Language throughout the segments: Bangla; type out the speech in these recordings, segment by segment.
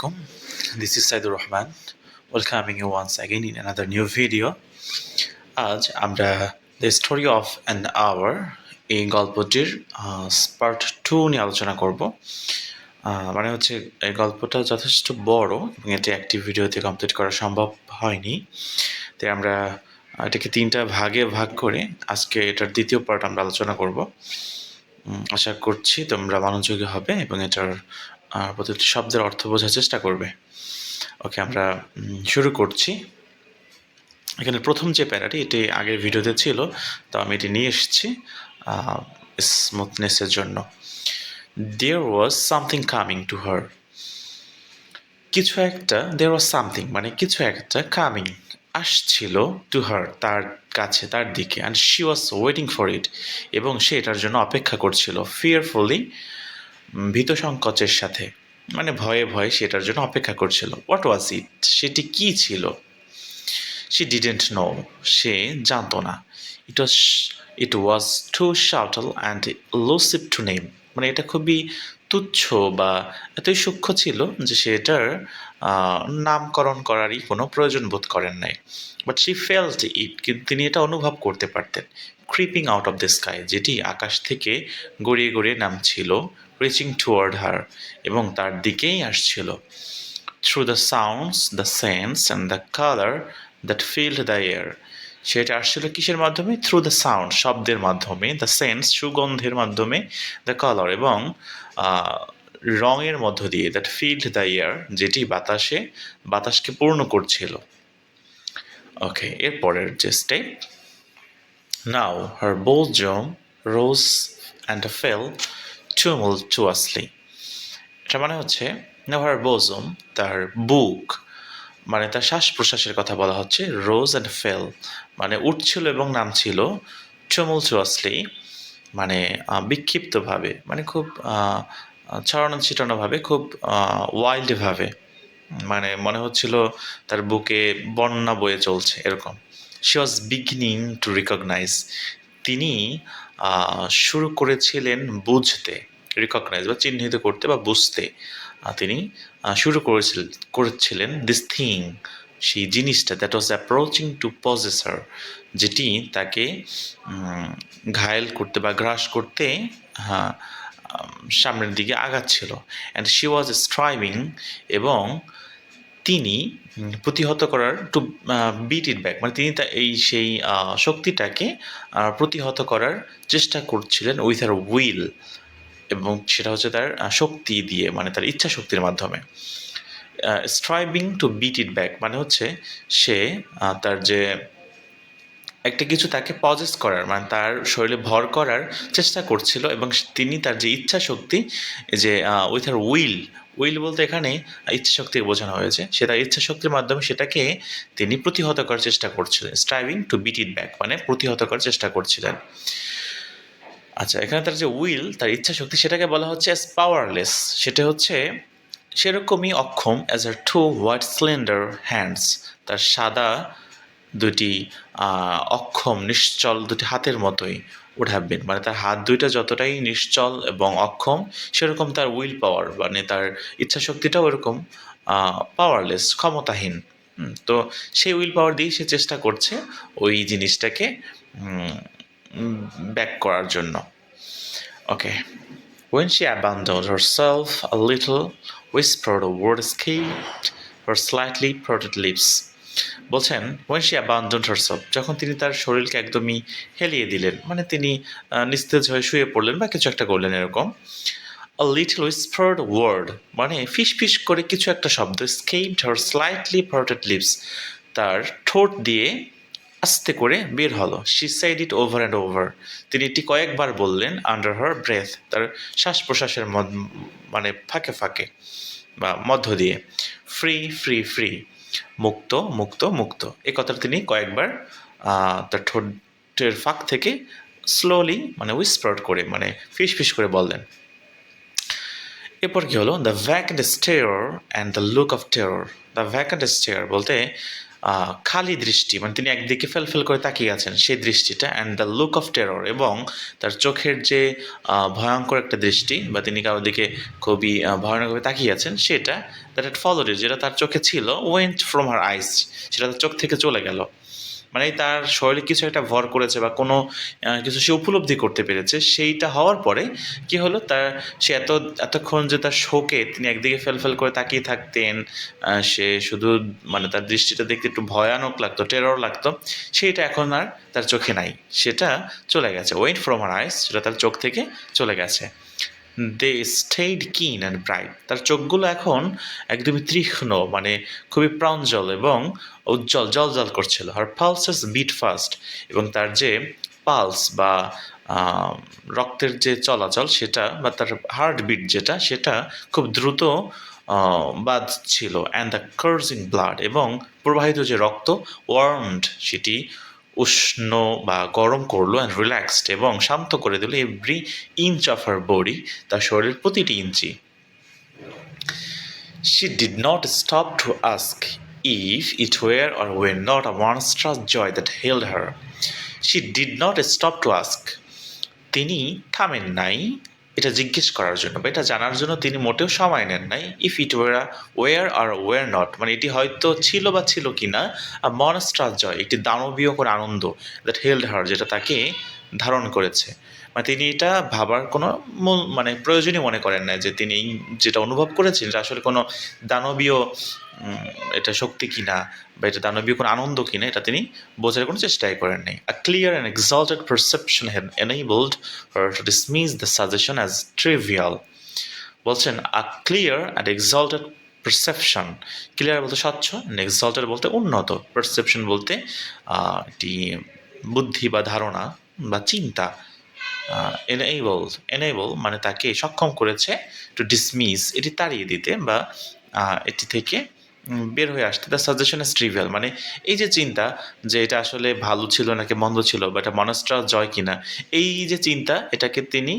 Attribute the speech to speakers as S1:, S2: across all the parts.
S1: alaikum. This is Saidur Rahman, welcoming you once again in another new video. আজ আমরা the story of an hour এই গল্পটির পার্ট 2 নিয়ে আলোচনা করব। মানে হচ্ছে এই গল্পটা যথেষ্ট বড় এবং এটি একটি ভিডিওতে কমপ্লিট করা সম্ভব হয়নি, তাই আমরা এটাকে 3টা ভাগে ভাগ করে আজকে এটার দ্বিতীয় পার্ট আমরা আলোচনা করব। আশা করছি তোমরা মনোযোগী হবে এবং এটার প্রতিটি শব্দের অর্থ বোঝার চেষ্টা করবে। ওকে, আমরা শুরু করছি। এখানে প্রথম যে প্যারাটি এটি আগের ভিডিওতে ছিল, তো আমি এটি নিয়ে এসেছি স্মুথনেসের জন্য। There was something coming to her. কিছু একটা, there was something মানে কিছু একটা coming আসছিল to her তার কাছে, তার দিকে, and she was waiting for it এবং সে এটার জন্য অপেক্ষা করছিল fearfully ভীত সংকোচের সাথে, মানে ভয়ে ভয়ে সেটার জন্য অপেক্ষা করছিল। হোয়াট ওয়াজ ইট, সেটি কী ছিল? শি ডিডেন্ট নো, সে জানতো না। ইট ওয়াজ টু শার্টল অ্যান্ড লুসিভ টু নেম, মানে এটা খুবই তুচ্ছ বা এতই সূক্ষ্ম ছিল যে সে এটার নামকরণ করারই কোনো প্রয়োজন বোধ করেন নাই। বাট শি ফেল্ট ইট, কিন্তু তিনি এটা অনুভব করতে পারতেন। Creeping out of the sky, যেটি আকাশ থেকে গড়িয়ে গড়িয়ে নামছিল, রিচিং টুয়ার্ড হার, এবং তার দিকেই আসছিল। Through the sounds, the sense and the colour that field the air, সেটা আসছিল কিসের মাধ্যমে? থ্রু দ্য সাউন্ড, শব্দের মাধ্যমে, দ্য সেন্স, সুগন্ধের মাধ্যমে, দ্য কালার, এবং রঙের মধ্য দিয়ে, দ্যাট ফিল্ড দ্য এয়ার, যেটি বাতাসকে পূর্ণ করছিল। ওকে, এরপরের যে step, now her bosom rose and fell tumultuously, এটা মানে হচ্ছে নাও হার bosom, তার বুক, মানে তার শ্বাস প্রশ্বাসের কথা বলা হচ্ছে। রোজ অ্যান্ড ফেল মানে উঠছিল এবং নামছিল। tumultuously মানে বিক্ষিপ্তভাবে, মানে খুব ছড়ানো ছিটানোভাবে, খুব ওয়াইল্ডভাবে, মানে মনে হচ্ছিল তার বুকে বন্যা বয়ে চলছে এরকম। She was beginning to recognise, তিনি শুরু করেছিলেন বুঝতে, রিকগনাইজ বা চিহ্নিত করতে বা বুঝতে, তিনি শুরু করেছিলেন দিস থিং, সেই জিনিসটা, that was approaching to possess her, যেটি তাকে ঘায়েল করতে বা গ্রাস করতে সামনের দিকে আগাচ্ছিল। অ্যান্ড শি ওয়াজ স্ট্রাইভিং, এবং তিনি প্রতিহত করার, টু বিট ইট ব্যাক, মানে তিনি সেই শক্তিটাকে প্রতিহত করার চেষ্টা করছিলেন উইথ আর উইল, এবং সেটা হচ্ছে তার শক্তি দিয়ে, মানে তার ইচ্ছা শক্তির মাধ্যমে। Striving to beat it back মানে হচ্ছে সে তার যে একটা কিছু তাকে পজেস করার, মানে তার শরীরে ভর করার চেষ্টা করছিল, এবং তিনি তার যে ইচ্ছা শক্তি, যে উইথ আর উইল বলতে এখানে ইচ্ছা শক্তিকে বোঝানো হয়েছে, সে তার ইচ্ছা শক্তির মাধ্যমে সেটাকে তিনি প্রতিহত করার চেষ্টা করছিলেন। Striving to beat it back মানে প্রতিহত করার চেষ্টা করছিলেন। আচ্ছা, এখানে তার যে উইল, তার ইচ্ছা শক্তি, সেটাকে বলা হচ্ছে অ্যাজ পাওয়ারলেস, সেটা হচ্ছে সেরকমই অক্ষম অ্যাজ আর টু হোয়াইট সিলিন্ডার হ্যান্ডস, তার সাদা দুটি অক্ষম নিশ্চল দুটি হাতের মতোই উড হ্যাভ বিন, মানে তার হাত দুইটা যতটাই নিশ্চল এবং অক্ষম, সেরকম তার উইল পাওয়ার, মানে তার ইচ্ছা শক্তিটাও এরকম পাওয়ারলেস, ক্ষমতাহীন। তো সেই উইল পাওয়ার দিয়ে সে চেষ্টা করছে ওই জিনিসটাকে ব্যাক করার জন্য। ওকে, when she abandoned herself a little, whispered a word escaped her slightly parted lips. বলছেন when she abandoned herself, যখন তিনি তার শরীরকে একদমই হেলিয়ে দিলেন, মানে তিনি নিস্তেজ হয়ে শুয়ে পড়লেন বা কিছু একটা করলেন এরকম। a little whispered word মানে ফিস ফিস করে কিছু একটা শব্দ, escaped her slightly parted lips, তার ঠোঁট দিয়ে আস্তে করে বের হলো। she said it over and over, তিনি এটি কয়েকবার বললেন। under her breath, তার শ্বাস প্রশ্বাসের মানে ফাঁকে ফাঁকে বা মধ্য দিয়ে। ফ্রি ফ্রি ফ্রি, মুক্ত মুক্ত মুক্ত, এই কথাটা তিনি কয়েকবার তার ঠোঁটের ফাঁক থেকে স্লোলি, মানে উইসপার্ড করে, মানে ফিস ফিস করে বললেন। এরপর কি হলো? The vacant stair and the look of terror. The vacant stair বলতে খালি দৃষ্টি, মানে তিনি একদিকে ফেল করে তাকিয়ে আছেন সেই দৃষ্টিটা, and the look of terror, এবং তার চোখের যে ভয়ঙ্কর একটা দৃষ্টি, বা তিনি কারোর দিকে খুবই ভয়ানকভাবে তাকিয়ে আছেন, সেটা দ্যাট হ্যাড ফলোড ইট, যেটা তার চোখে ছিল, ওয়েন্ট ফ্রম হার আইস, সেটা তার চোখ থেকে চলে গেল। মানে তার শরীরে কিছু একটা ভর করেছে বা কোনো কিছু সে উপলব্ধি করতে পেরেছে, সেইটা হওয়ার পরে কি হলো, তার সে এতক্ষণ যে তার শোকে তিনি একদিকে ফেল করে তাকিয়ে থাকতেন, সে শুধু মানে তার দৃষ্টিটা দেখতে একটু ভয়ানক লাগতো, টেরর লাগতো, সেইটা এখন আর তার চোখে নাই, সেটা চলে গেছে। ওয়েন্ট ফ্রম হার আইস, সেটা তার চোখ থেকে চলে গেছে। দে স্টেড কিন অ্যান্ড ব্রাইট, তার চোখগুলো এখন একদমই তীক্ষ্ণ, মানে খুবই প্রাঞ্জল এবং উজ্জ্বল, জল করছিল। হার পালসেস বিট ফাস্ট, এবং তার যে পালস বা রক্তের যে চলাচল সেটা, বা তার হার্টবিট যেটা, সেটা খুব দ্রুত বাজছিল। অ্যান্ড দ্য কার্জিং ব্লাড, এবং প্রবাহিত যে রক্ত, ওয়ার্মড, সেটি উষ্ণ বা গরম করলো, অ্যান্ড রিল্যাক্সড, এবং শান্ত করে দিল every inch of her body, তার শরীরের প্রতিটি ইঞ্চি। She did not stop to ask if it were or were not a monstrous joy that held her. She did not stop to ask. তিনি থামেন নাই এটা জিজ্ঞেস করার জন্য বা এটা জানার জন্য, তিনি মোটেও সময় নেন নাই। If it were or were not, মানে এটি হয়তো ছিল বা ছিল কি না, মনস্ট্রাস জয়, একটি দানবীয় করে আনন্দ, দ্যাট হেল্ড হার, যেটা তাকে ধারণ করেছে। মানে তিনি এটা ভাবার কোনো মূল মানে প্রয়োজনই মনে করেন না, যে তিনি যেটা অনুভব করেছেন এটা আসলে কোনো দানবীয় এটা শক্তি কিনা বা এটা দানবীয় কোনো আনন্দ কিনা, এটা তিনি বোঝার কোনো চেষ্টাই করেন নাই। A clear and exalted perception had enabled her to dismiss the suggestion as trivial. বলছেন a clear and exalted perception, clear বলতে স্বচ্ছ, এক্সাল্টেড বলতে উন্নত, পারসেপশন বলতে একটি বুদ্ধি বা ধারণা বা চিন্তা। এনেবল মানে তাকে সক্ষম করেছে টু ডিসমিস, এটি তাড়িয়ে দিতে বা এটি থেকে বের হয়ে আসতে। দ্য সাজেশন ইজ ট্রিভিয়াল, মানে এই যে চিন্তা যে এটা আসলে ভালো ছিল নাকি মন্দ ছিল বা এটা মনস্টার জয় কিনা, এই যে চিন্তা, এটাকে তিনি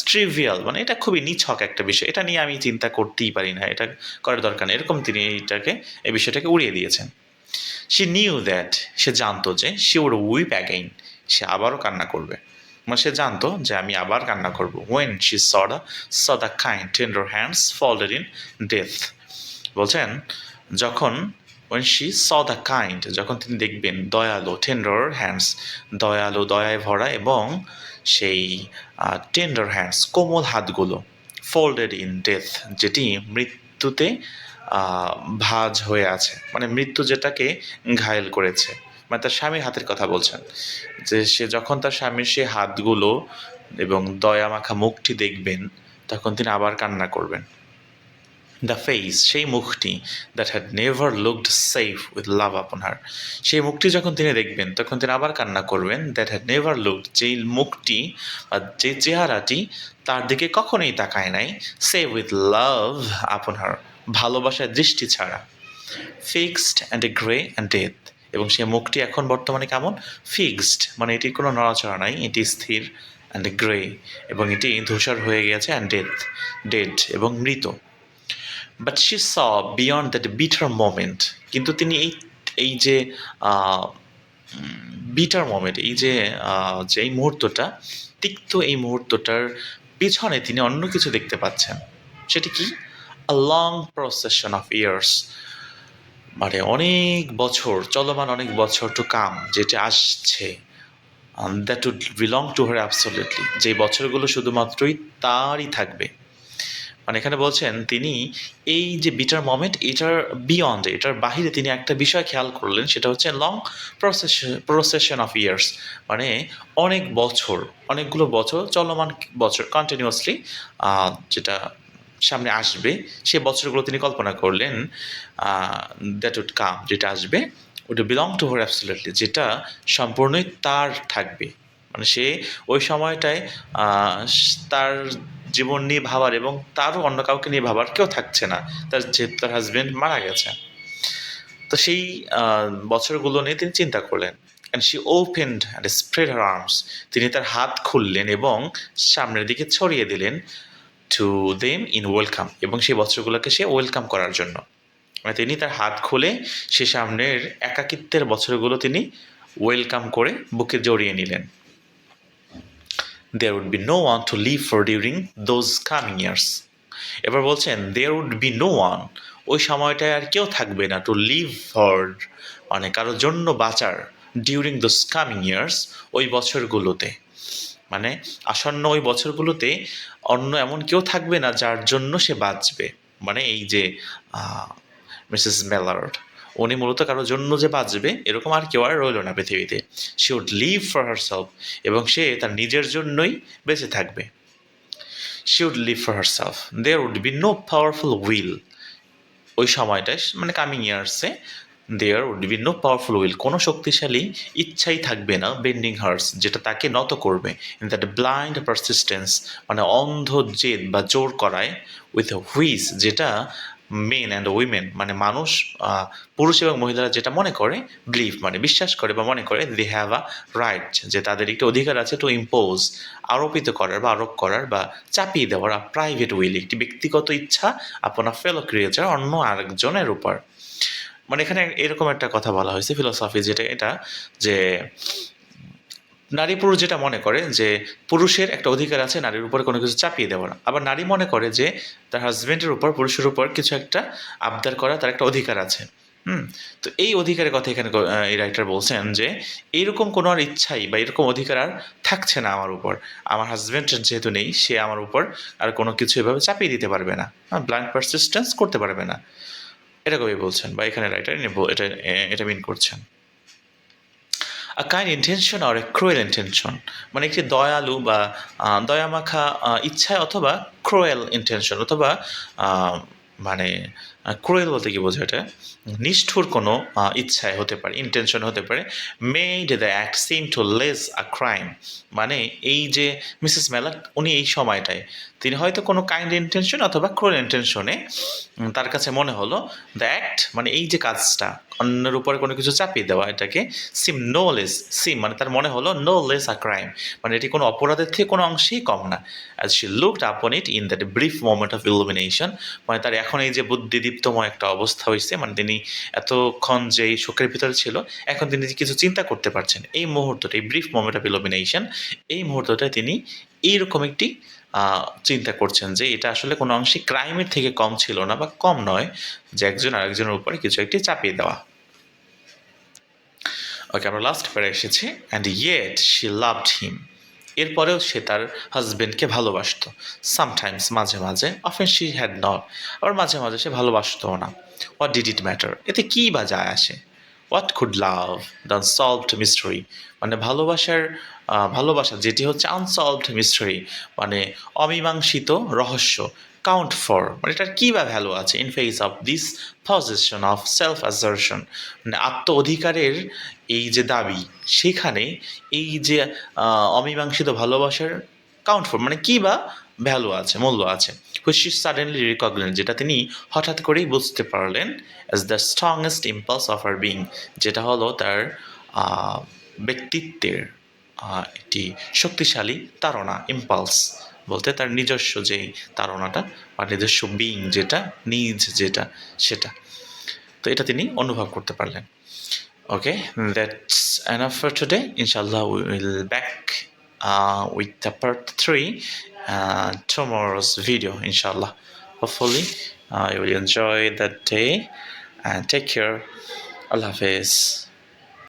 S1: ট্রিভিয়াল, মানে এটা খুবই নিছক একটা বিষয়, এটা নিয়ে আমি চিন্তা করতেই পারি না, এটা করার দরকার নেই, এরকম তিনি এই বিষয়টাকে উড়িয়ে দিয়েছেন। শি নিউ দ্যাট, সে জানতো যে শি উড উইপ অ্যাগেইন, সে আবারও কান্না করবে, মানে সে জানতো যে আমি আবার কান্না করব। When she saw the kind tender hands folded in death, বলছেন যখন when she saw the kind, যখন তিনি দেখবেন দয়ালু, টেন্ডার হ্যান্ডস, দয়ালু, দয়ায় ভরা, এবং সেই টেন্ডার হ্যান্ডস, কোমল হাতগুলো, ফোল্ডেড ইন ডেথ, যেটি মৃত্যুতে ভাঁজ হয়ে আছে, মানে মৃত্যু যেটাকে ঘায়েল করেছে, মানে তার স্বামীর হাতের কথা বলছেন, যে সে যখন তার স্বামীর সেই হাতগুলো এবং দয়া মাখা মুখটি দেখবেন, তখন তিনি আবার কান্না করবেন। দ্য ফেস, সেই মুখটি, that had never looked safe with love আপন হার, সেই মুখটি যখন তিনি দেখবেন তখন তিনি আবার কান্না করবেন। দ্যাট হ্যাড নেভার লুকড, যেই মুখটি বা যে চেহারাটি তার দিকে কখনোই তাকায় নাই, সেভ উইথ লাভ আপন হার, ভালোবাসার দৃষ্টি ছাড়া। Fixed and a grey and death, এবং সেই মুখটি এখন বর্তমানে কেমন, ফিক্সড, মানে এটির কোনো নড়াচড়া নাই, এটি স্থির, অ্যান্ড গ্রে, এবং এটি ধূসর হয়ে গেছে, অ্যান্ড ডেড, এবং মৃত। But she saw beyond that bitter moment, কিন্তু তিনি এই যে বিটার মোমেন্ট, এই যে এই মুহূর্তটা, তিক্ত এই মুহূর্তটার পিছনে তিনি অন্য কিছু দেখতে পাচ্ছেন। সেটি কি? A long procession of years, মানে অনেক বছর, চলমান অনেক বছর টু কাম, যেটা আসছে, that would belong to her absolutely, যে বছরগুলো শুধুমাত্রই তারই থাকবে। মানে এখানে বলছেন তিনি এই যে বিটার মোমেন্ট, এটার বিয়ন্ড, এটার বাহিরে তিনি একটা বিষয় খেয়াল করলেন, সেটা হচ্ছে লং প্রসেশন অফ ইয়ার্স, মানে অনেক বছর, অনেকগুলো বছর, চলমান বছর, কন্টিনিউয়াসলি যেটা সামনে আসবে, সে বছরগুলো তিনি কল্পনা করলেন, দ্যাট উড কাম, যেটা আসবে, ওটা বিলং টু হার অ্যাবসলিউটলি, যেটা সম্পূর্ণই তার থাকবে। মানে সে ওই সময়টায় তার জীবন নিয়ে ভাবার এবং তারও অন্য কাউকে নিয়ে ভাবার কেউ থাকছে না, যেহেতু তার হাজবেন্ড মারা গেছে। তো সেই বছরগুলো নিয়ে তিনি চিন্তা করলেন। And she opened and spread her arms, তিনি তার হাত খুললেন এবং সামনের দিকে ছড়িয়ে দিলেন, টু দেম ইন ওয়েলকাম, এবং সেই বছরগুলোকে সে ওয়েলকাম করার জন্য। তিনি তার হাত খুলে সে সামনের একাকিত্বের বছরগুলো তিনি ওয়েলকাম করে বুকে জড়িয়ে নিলেন। There would be no one to live for during those coming years. এবার বলছেন there would be no one, ওই সময়টায় আর কেউ থাকবে না, to live for মানে কারোর জন্য বাঁচার, during those coming years, ওই বছরগুলোতে, মানে আসন্ন ওই বছরগুলোতে অন্য এমন কেউ থাকবে না যার জন্য সে বাঁচবে। মানে এই যে মিসেস মেলার্ড, উনি মূলত কারোর জন্য যে বাঁচবে এরকম আর কেউ আর রইল না পৃথিবীতে। She would live for herself, এবং সে তার নিজের জন্যই বেঁচে থাকবে। She would live for herself, there would be no powerful will, ওই সময়টায় মানে কামিং ইয়ার্সে there would be no powerful will, কোনো শক্তিশালী ইচ্ছাই থাকবে না, বেন্ডিং হার্স, যেটা তাকে নত করবে, ইন দ্যাট ব্লাইন্ড পারসিস্টেন্স, মানে অন্ধ জেদ বা জোর করায়, উইথ হুইচ, যেটা মেন অ্যান্ড উইমেন মানে মানুষ, পুরুষ এবং মহিলারা যেটা মনে করে, বিলিভ মানে বিশ্বাস করে বা মনে করে, দে হ্যাভ আ রাইট, যে তাদের একটি অধিকার আছে, টু ইম্পোজ আরোপিত করার বা আরোপ করার বা চাপিয়ে দেওয়ার, আ প্রাইভেট উইল, একটি ব্যক্তিগত ইচ্ছা আপনার ফেলো ক্রিয়েচার, অন্য আরেকজনের উপর। মানে এখানে এরকম একটা কথা বলা হয়েছে ফিলোসফি, যেটা এটা যে নারী পুরুষ যেটা মনে করে যে পুরুষের একটা অধিকার আছে নারীর উপরে কোনো কিছু চাপিয়ে দেওয়ার, আবার নারী মনে করে যে তার হাজব্যান্ডের উপর, পুরুষের উপর কিছু একটা আবদার করা তার একটা অধিকার আছে। তো এই অধিকারের কথা এখানে এই রাইটার বলছেন যে এইরকম কোনো আর ইচ্ছাই বা এরকম অধিকার আর থাকছে না আমার উপর, আমার হাজব্যান্ড যেহেতু নেই, সে আমার উপর আর কোনো কিছু এভাবে চাপিয়ে দিতে পারবে না, ব্লাইন্ড পারসিস্টেন্স করতে পারবে না, এটা কবি বলছেন বা এখানে রাইটার এটা এটা মিন করছেন। A kind intention or a cruel intention, মানে একটি দয়ালু বা দয়ামাখা ইচ্ছায়, অথবা ক্রুয়েল ইন্টেনশন, অথবা মানে ক্রুয়েল বলতে কি বোঝায় এটা, নিষ্ঠুর কোনো ইচ্ছায় হতে পারে, ইন্টেনশন হতে পারে, made the act seem to less a crime, মানে এই যে মিসেস মেলাক উনি এই সময়টায় তিনি হয়তো কোনো কাইন্ড ইন্টেনশন অথবা ক্রুয়েল ইন্টেনশনে তার কাছে মনে হলো দ্য অ্যাক্ট মানে এই যে কাজটা, অন্যের উপরে কোনো কিছু চাপিয়ে দেওয়া, এটাকে সিম নো লেস, সিম মানে তার মনে হলো নো লেস আ ক্রাইম, মানে এটি কোনো অপরাধের থেকে কোনো অংশেই কম না। অ্যাজ শি লুকড আপন it in that brief moment of illumination, মানে তার এখন এই যে বুদ্ধিদীপ্তময় একটা অবস্থা হয়েছে, মানে তিনি এতক্ষণ যে এই শোকের ভিতরে ছিল, এখন তিনি কিছু চিন্তা করতে পারছেন, এই মুহূর্তটা, এই ব্রিফ মোমেন্ট অফ ইলুমিনেশন, এই মুহূর্তটায় তিনি এইরকম একটি চিন্তা করছেন যে এটা আসলে কোনো অংশে ক্রাইমের থেকে কম ছিল না বা কম নয়, যে একজন আরেকজনের উপরে কিছু একটি চাপিয়ে দেওয়া। ওকে, আমরা লাস্ট প্যারা এসেছি, and yet she loved him, এরপরেও সে তার হাজবেন্ডকে ভালোবাসত, সামটাইমস মাঝে মাঝে, অফেন শি হ্যাড নট, আবার মাঝে মাঝে সে ভালোবাসতও না। হোয়াট ডিড ইট ম্যাটার, এতে কী বা যায় আসে। What could love the unsolved mystery, মানে ভালোবাসা যেটি হচ্ছে আনসলভড মিস্ট্রি, মানে অমীমাংসিত রহস্য, কাউন্ট ফর, মানে এটার কী বা ভ্যালু আছে, in face of this position of self assertion, মানে আত্ম অধিকারের এই যে দাবি, সেখানে এই যে অমীমাংসিত ভালোবাসার কাউন্ট ফর মানে কী বা ভ্যালু আছে, মূল্য আছে, হুইচ ইজ সাডেনলি রিকগনাইজ, যেটা তিনি হঠাৎ করেই বুঝতে পারলেন, as the strongest impulse of are being, যেটা হলো তার ব্যক্তিত্বের একটি শক্তিশালী তাড়না, ইম্পালস বলতে তার নিজস্ব যেই তাড়নাটা বা নিজস্ব বিং যেটা, যেটা সেটা, তো এটা তিনি অনুভব করতে পারলেন। Okay, that's enough for today. Inshallah, we will back with the part 3 tomorrow's video. Inshallah, hopefully, you will enjoy that day and take care. Allah Hafiz.